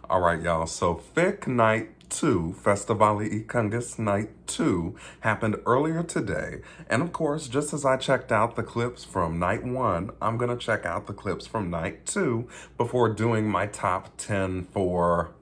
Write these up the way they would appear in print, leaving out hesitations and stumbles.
All right, y'all. So FIK Night 2, Festivali I Këngës Night 2, happened earlier today. And of course, just as I checked out the clips from Night 1, I'm going to check out the clips from Night 2 before doing my top 10 for,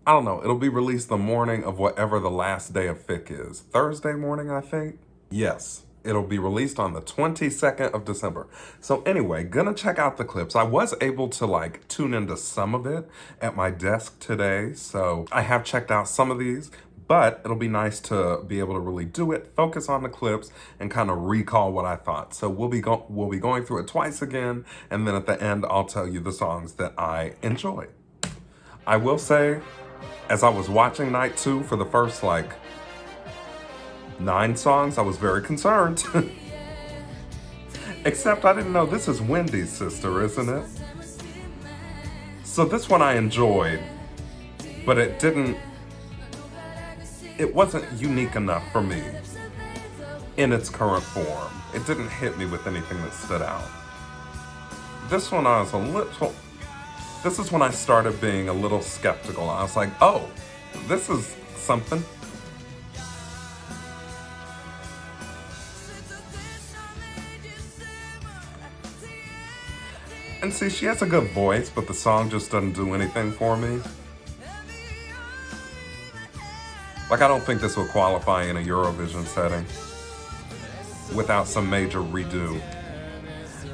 I don't know, it'll be released the morning of whatever the last day of FIK is. Thursday morning, I think? Yes. It'll be released on the 22nd of December. So anyway, gonna check out the clips. I was able to tune into some of it at my desk today. So I have checked out some of these, but it'll be nice to be able to really do it, focus on the clips, and kind of recall what I thought. So we'll be going through it twice again, and then at the end, I'll tell you the songs that I enjoyed. I will say, as I was watching Night 2 for the first 9 songs, I was very concerned. Except I didn't know this is Wendy's sister, isn't it? So this one I enjoyed, but it wasn't unique enough for me in its current form. It didn't hit me with anything that stood out. This one this is when I started being a little skeptical. I was like, oh, this is something. And see, she has a good voice, but the song just doesn't do anything for me. I don't think this will qualify in a Eurovision setting without some major redo.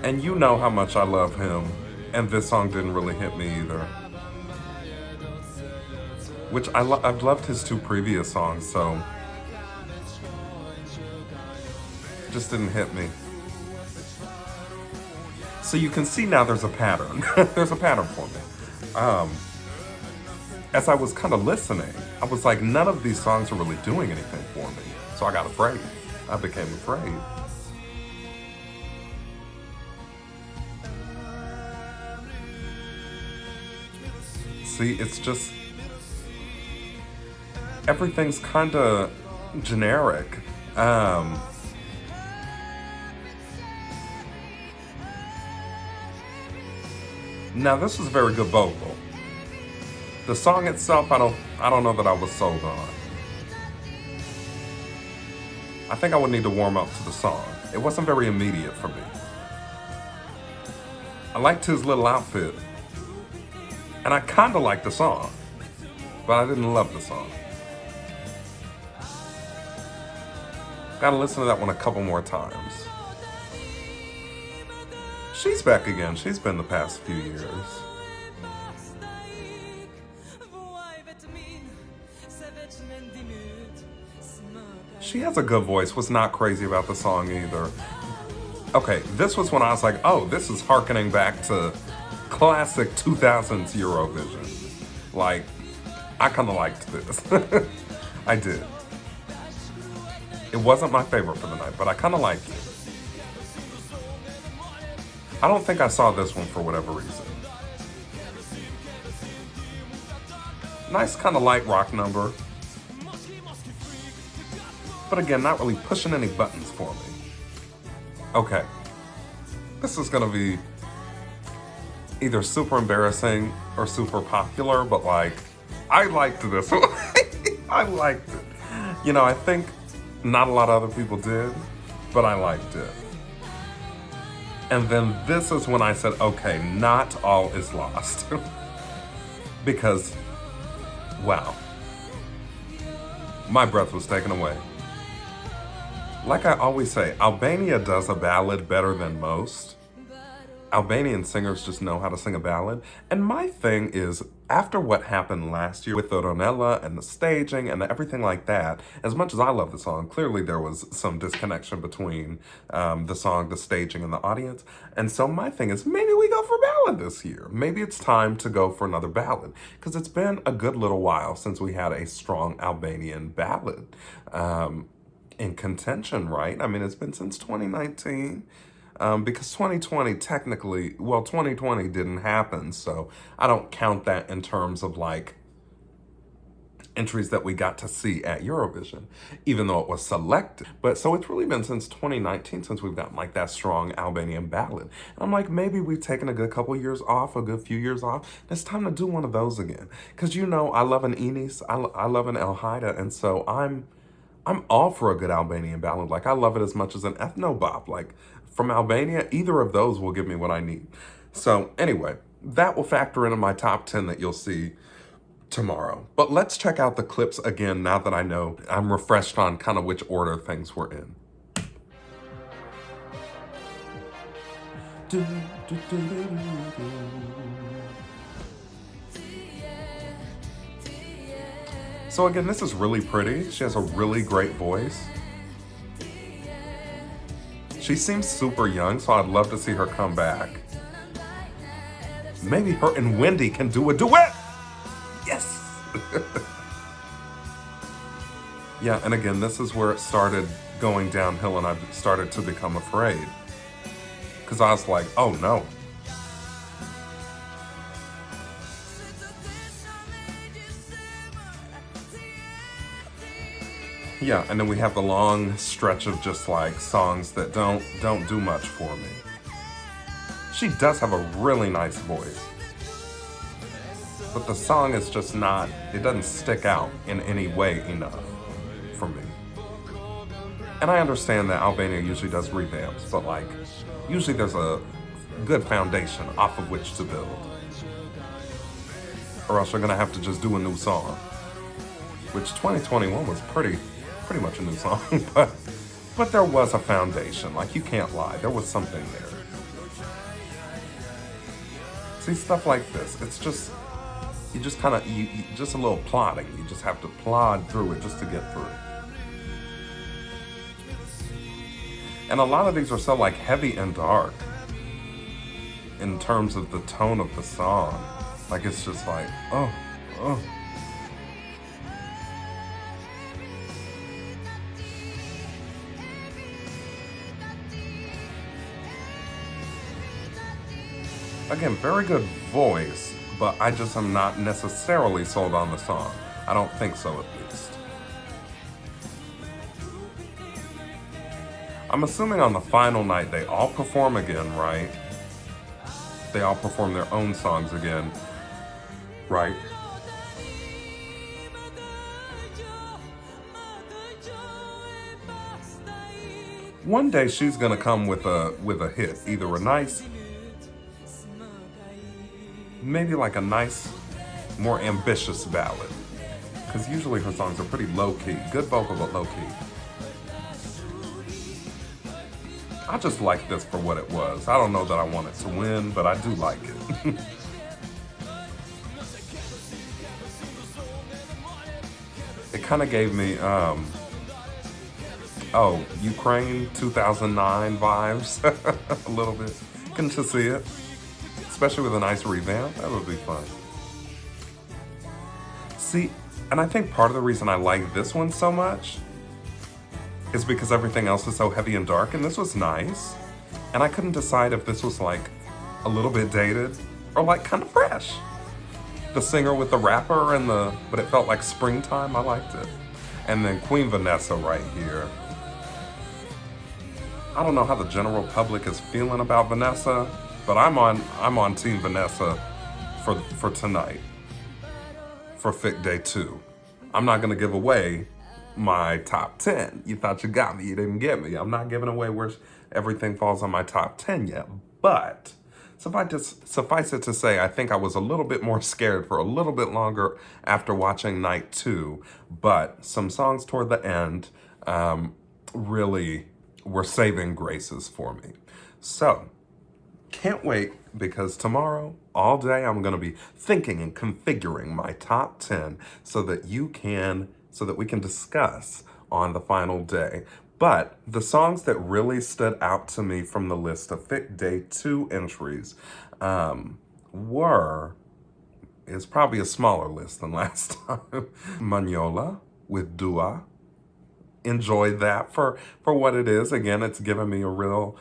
And you know how much I love him, and this song didn't really hit me either. Which I've loved his 2 previous songs, so it just didn't hit me. So you can see now there's a pattern. There's a pattern for me. As I was kind of listening, I was like, none of these songs are really doing anything for me. So I got afraid. I became afraid. See, it's just, everything's kind of generic. Now this is a very good vocal. The song itself, I don't know that I was sold on. I think I would need to warm up to the song. It wasn't very immediate for me. I liked his little outfit, and I kind of liked the song, but I didn't love the song. Gotta listen to that one a couple more times. She's back again. She's been the past few years. She has a good voice. Was not crazy about the song either. Okay, this was when I was like, oh, this is hearkening back to classic 2000s Eurovision. I kind of liked this. I did. It wasn't my favorite for the night, but I kind of liked it. I don't think I saw this one for whatever reason. Nice kind of light rock number. But again, not really pushing any buttons for me. Okay. This is gonna be either super embarrassing or super popular, but I liked this one. I liked it. I think not a lot of other people did, but I liked it. And then this is when I said, okay, not all is lost. Because, wow. My breath was taken away. Like I always say, Albania does a ballad better than most. Albanian singers just know how to sing a ballad. And my thing is, after what happened last year with the Ronella and the staging and everything like that, as much as I love the song, clearly there was some disconnection between the song, the staging, and the audience. And so my thing is, maybe we go for ballad this year. Maybe it's time to go for another ballad, because it's been a good little while since we had a strong Albanian ballad in contention, right? I mean, it's been since 2019. Because 2020 technically, 2020 didn't happen, so I don't count that in terms of entries that we got to see at Eurovision, even though it was selected. But so it's really been since 2019 since we've gotten like that strong Albanian ballad. And I'm like, maybe we've taken a good couple years off, a good few years off. It's time to do one of those again. Because you know, I love an Enis, I love an El Haida, and so I'm all for a good Albanian ballad. Like I love it as much as an ethno bop. Like from Albania, either of those will give me what I need. So anyway, that will factor into my top 10 that you'll see tomorrow. But let's check out the clips again now that I know I'm refreshed on kind of which order things were in. So again, this is really pretty. She has a really great voice. She seems super young, so I'd love to see her come back. Maybe her and Wendy can do a duet. Yes. Yeah, and again, this is where it started going downhill and I started to become afraid. Because I was like, oh no. Yeah, and then we have the long stretch of just like songs that don't do much for me. She does have a really nice voice. But the song is just not, it doesn't stick out in any way enough for me. And I understand that Albania usually does revamps, but like, usually there's a good foundation off of which to build. Or else you're gonna have to just do a new song. Which 2021 was pretty much a new song, but there was a foundation. Like you can't lie, there was something there. See, stuff like this, it's just, you just kind of, you just a little plodding. You just have to plod through it just to get through. And a lot of these are so like heavy and dark in terms of the tone of the song. Like it's just like, oh. Again, very good voice, but I just am not necessarily sold on the song. I don't think so, at least. I'm assuming on the final night they all perform again, right? They all perform their own songs again, right? One day she's gonna come with a hit, either a nice, maybe like a nice, more ambitious ballad. Because usually her songs are pretty low-key. Good vocal, but low-key. I just like this for what it was. I don't know that I want it to win, but I do like it. It kind of gave me, Ukraine 2009 vibes a little bit. Couldn't you see it? Especially with a nice revamp, that would be fun. See, and I think part of the reason I like this one so much is because everything else is so heavy and dark, and this was nice. And I couldn't decide if this was like a little bit dated or like kind of fresh. The singer with the rapper and but it felt like springtime, I liked it. And then Queen Vanessa right here. I don't know how the general public is feeling about Vanessa, but I'm on Team Vanessa for tonight, for FIK Day 2. I'm not gonna give away my top 10. You thought you got me, you didn't get me. I'm not giving away where everything falls on my top 10 yet, but suffice it to say, I think I was a little bit more scared for a little bit longer after watching night 2, but some songs toward the end really were saving graces for me. So, can't wait, because tomorrow, all day, I'm gonna be thinking and configuring my top 10 so that we can discuss on the final day. But the songs that really stood out to me from the list of FIK Day 2 entries is probably a smaller list than last time. Magnola with Dua. Enjoyed that for what it is. Again, it's given me a real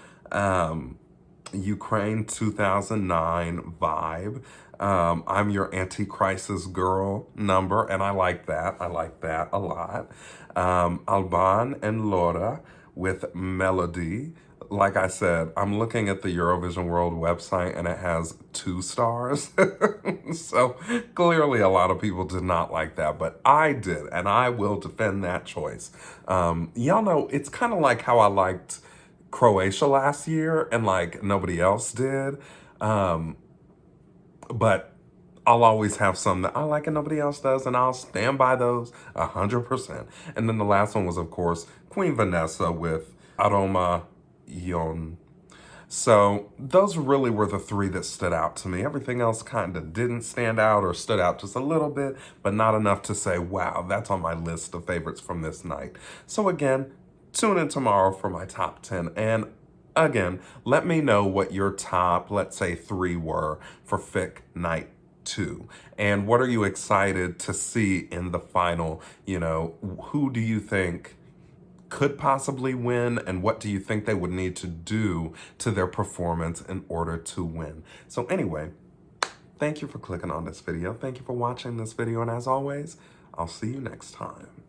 Ukraine 2009 vibe. I'm Your Anti-Crisis Girl number, and I like that. I like that a lot. Alban and Laura with Melody. Like I said, I'm looking at the Eurovision World website and it has 2 stars. So clearly a lot of people did not like that, but I did, and I will defend that choice. Y'all know, it's kind of like how I liked Croatia last year and like nobody else did. But I'll always have some that I like and nobody else does, and I'll stand by those 100%. And then the last one was, of course, Queen Vanessa with Aroma Yon. So those really were the 3 that stood out to me. Everything else kind of didn't stand out or stood out just a little bit, but not enough to say, wow, that's on my list of favorites from this night. So again, tune in tomorrow for my top 10. And again, let me know what your top, let's say 3 were for FIK night 2. And what are you excited to see in the final? You know, who do you think could possibly win, and what do you think they would need to do to their performance in order to win? So anyway, thank you for clicking on this video. Thank you for watching this video. And as always, I'll see you next time.